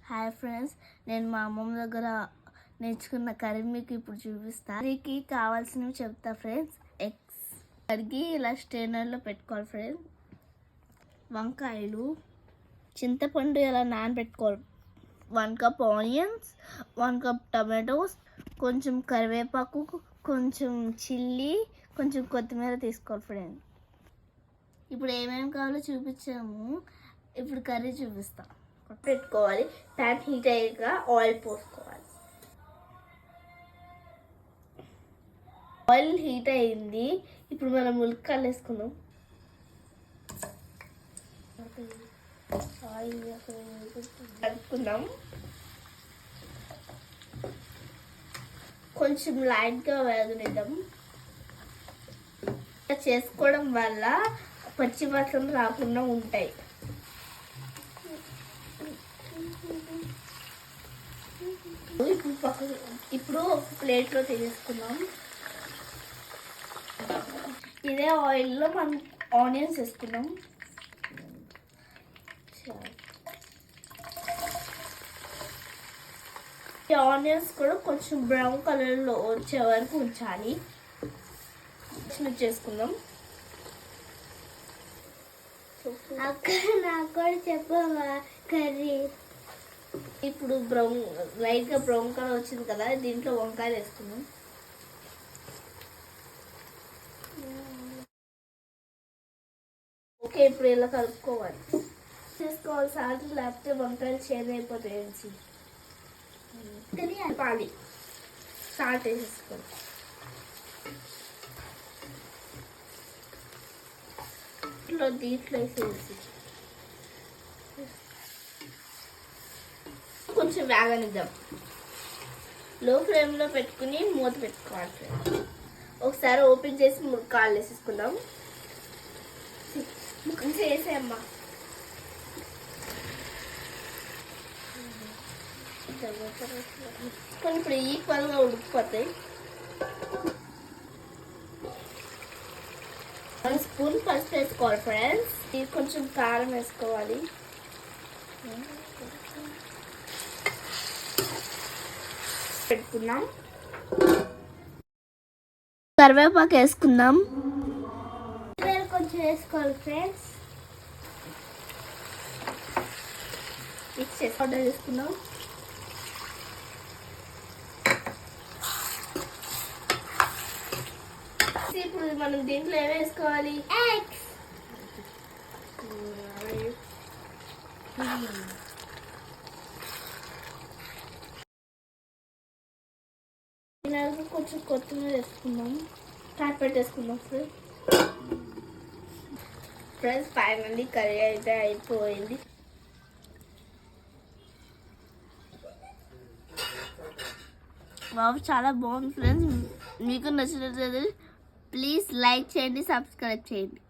Hi friends, నేను మా అమ్మమ్మ దగ్గర నేర్చుకున్న కర్రీ మీకు ఇప్పుడు చూపిస్తాను. కర్రీకి కావాల్సినవి చెప్తా ఫ్రెండ్స్. ఎగ్స్ కడిగి ఇలా స్ట్రైనర్లో పెట్టుకోవాలి ఫ్రెండ్స్. వంకాయలు, చింతపండు ఇలా నానబెట్టుకోవాలి. 1 కప్ ఆనియన్స్, 1 కప్ టమాటోస్, కొంచెం కరివేపాకు, కొంచెం చిల్లీ, కొంచెం కొత్తిమీర తీసుకోవాలి ఫ్రెండ్స్. ఇప్పుడు ఏమేమి కావాలో చూపించాము, ఇప్పుడు కర్రీ చూపిస్తాం. పెట్టుకోవాలి. ప్యాన్ హీట్ అయ్యాక ఆయిల్ పోసుకోవాలి. ఆయిల్ హీట్ అయింది. ఇప్పుడు మనం ములక్కాడలు వేసుకుందాం. ఆయిల్ కలుపుకుందాం. కొంచెం లైట్గా వేగనిద్దాం. చేసుకోవడం వల్ల పచ్చి వాసన రాకుండా ఉంటాయి. ఇప్పుడు ఒక ప్లేట్లో తీసేసుకుందాం. ఇదే ఆయిల్లో మనం ఆనియన్స్ వేసుకుందాం. ఈ ఆనియన్స్ కూడా కొంచెం బ్రౌన్ కలర్లో వచ్చే వరకు ఉంచాలి. చేసుకుందాం. అక్క నాకు కూడా చెప్పవా కర్రీ. ఇప్పుడు లైట్గా బ్రౌన్ కలర్ వచ్చింది కదా, దీంట్లో వంకాయలు వేసుకుందాం. ఓకే, ఇప్పుడు ఇలా కలుపుకోవాలి. చేసుకోవాలి సాల్ట్, లేకపోతే వంకాయలు చేదు అయిపోతాయి. పాలి సాల్ట్ వేసేసుకోవాలి. దీంట్లో వేసేసి కొంచెం వేగనిద్దాం. లో ఫ్లేమ్లో పెట్టుకుని మూత పెట్టుకోవాలి. ఒకసారి ఓపెన్ చేసి ములక్కాడలు వేసేసుకుందాం. వేసేయమ్మా. కొన్ని ఇప్పుడు ఈక్వల్గా ఉడికిపోతాయి. 1 స్పూన్ పసుపు వేసుకోవాలి ఫ్రెండ్స్. ఇది కొంచెం కారం వేసుకోవాలి. పెట్టుకుందాం. కరివేపాకు వేసుకుందాం. కొంచెం వేసుకోవాలి ఫ్రెండ్స్. మిక్స్ చేసి ఆర్డర్ చేసుకుందాం. ఇప్పుడు మనం దీంట్లో ఏమి వేసుకోవాలి? ఎగ్స్. కొంచెం కొత్తిమీర వేసుకుందాం. స్టార్ట్ పెట్టేసుకుందాం ఫ్రెండ్స్. ఫైనల్లీ కర్రీ అయితే అయిపోయింది. బాబు చాలా బాగుంది ఫ్రెండ్స్. మీకు నచ్చినట్లయితే ప్లీజ్ లైక్ చేయండి, సబ్స్క్రైబ్ చేయండి.